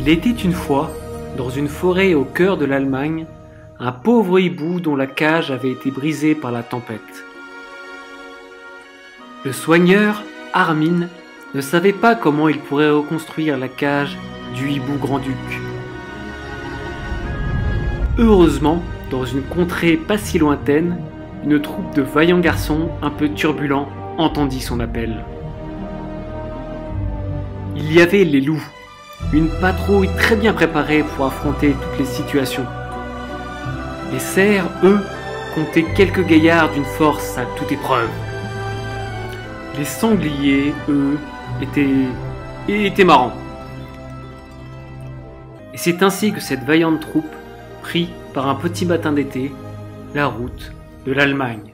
Il était une fois, dans une forêt au cœur de l'Allemagne, un pauvre hibou dont la cage avait été brisée par la tempête. Le soigneur, Armin, ne savait pas comment il pourrait reconstruire la cage du hibou grand-duc. Heureusement, dans une contrée pas si lointaine, une troupe de vaillants garçons un peu turbulents entendit son appel. Il y avait les loups, une patrouille très bien préparée pour affronter toutes les situations. Les cerfs, eux, comptaient quelques gaillards d'une force à toute épreuve. Les sangliers, eux, étaient marrants. Et c'est ainsi que cette vaillante troupe prit, par un petit matin d'été, la route de l'Allemagne.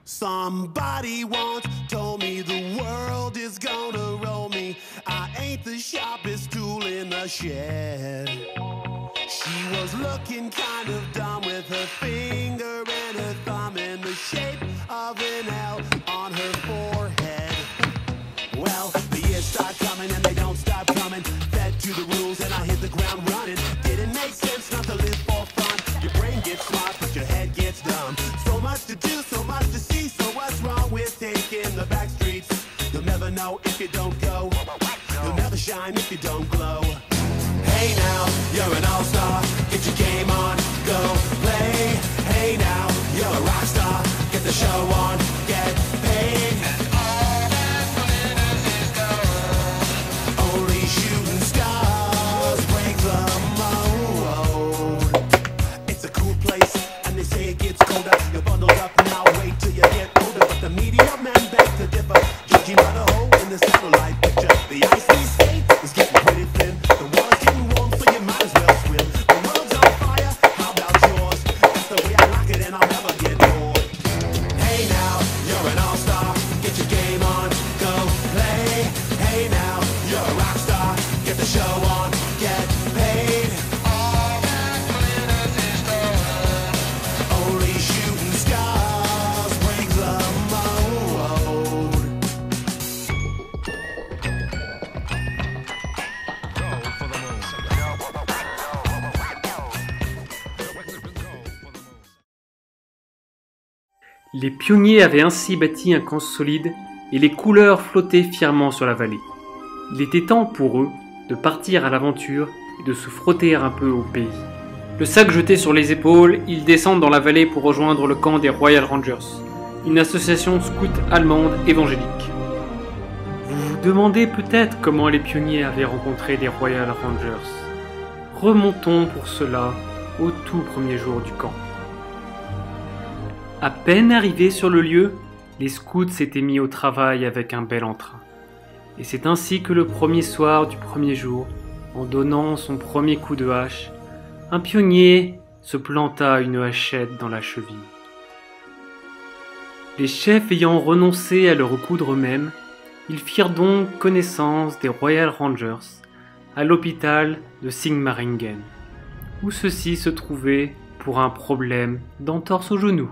Somebody once told me the world is gonna roll me. I ain't the sharpest tool in the shed. She was looking kind of dumb with her finger and her thumb in the shape of an L on her forehead. Well, the years start coming and they don't stop coming. Fed to the rules and I hit the ground running. Didn't make sense not to live for fun. Your brain gets smart but your head gets dumb. So much to do, so much to see. So what's wrong with taking the back streets? You'll never know if you don't go. You'll never shine if you don't glow. Hey now, you're an all-star. Get your game on, go play. Hey now, you're a rock star. Get the show on, get paid. And all that glitters is gold. Only shooting stars break the mold. It's a cool place, and they say it gets colder. You're bundled up now, wait till you get older. But the media men beg to differ. Judging by the hole in the satellite picture, the ice we skate is getting pretty thin. The water's getting warm, so you might as well swim. The world's on fire, how about yours? That's the way I like it, and I'll never get bored. Hey now, you're an all-star. Get your game on, go play. Hey now, you're a rock star. Get the show on, get paid. All that glitters is gold. Only shooting stars break the mold. Les pionniers avaient ainsi bâti un camp solide et les couleurs flottaient fièrement sur la vallée. Il était temps pour eux de partir à l'aventure et de se frotter un peu au pays. Le sac jeté sur les épaules, ils descendent dans la vallée pour rejoindre le camp des Royal Rangers, une association scout allemande évangélique. Vous vous demandez peut-être comment les pionniers avaient rencontré les Royal Rangers. Remontons pour cela au tout premier jour du camp. À peine arrivés sur le lieu, les scouts s'étaient mis au travail avec un bel entrain. Et c'est ainsi que le premier soir du premier jour, en donnant son premier coup de hache, un pionnier se planta une hachette dans la cheville. Les chefs ayant renoncé à le recoudre eux-mêmes, ils firent donc connaissance des Royal Rangers à l'hôpital de Sigmaringen, où ceux-ci se trouvaient pour un problème d'entorse au genou.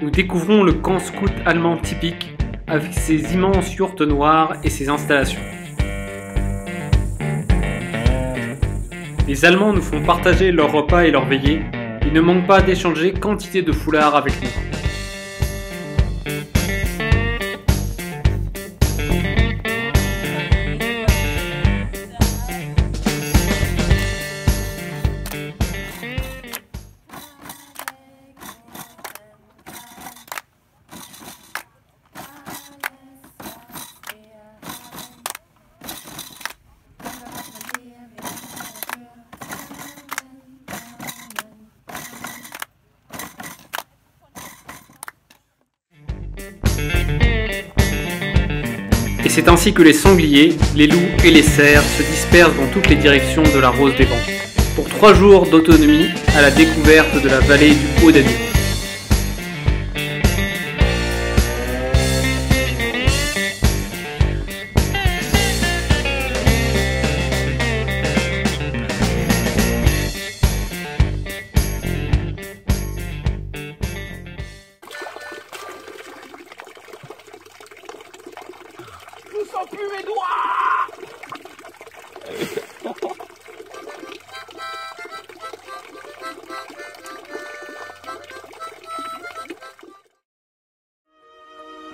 Nous découvrons le camp scout allemand typique avec ses immenses yourtes noires et ses installations. Les Allemands nous font partager leurs repas et leurs veillées et ne manquent pas d'échanger quantité de foulards avec nous. Et c'est ainsi que les sangliers, les loups et les cerfs se dispersent dans toutes les directions de la Rose des Vents, pour 3 jours d'autonomie à la découverte de la vallée du Haut-Danube. sens plus mes doigts.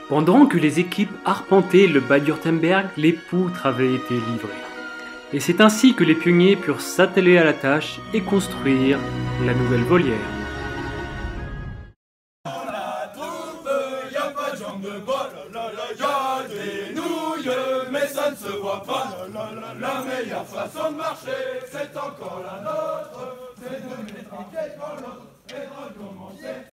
Pendant que les équipes arpentaient le Bade-Wurtemberg, les poutres avaient été livrées. Et c'est ainsi que les pionniers purent s'atteler à la tâche et construire la nouvelle volière. La troupe, y a pas de jambes de bois, y a des nouilles, mais ça ne se voit pas. La meilleure façon de marcher, c'est encore la nôtre, c'est de mettre un pied dans l'autre et de recommencer.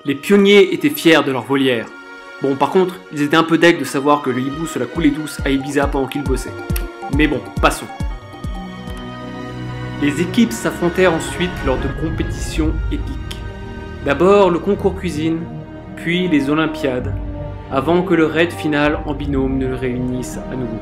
Les pionniers étaient fiers de leur volière. Bon, par contre, ils étaient un peu deg de savoir que le hibou se la coulait douce à Ibiza pendant qu'ils bossaient. Mais bon, passons. Les équipes s'affrontèrent ensuite lors de compétitions épiques. D'abord le concours cuisine, puis les Olympiades, avant que le raid final en binôme ne le réunisse à nouveau.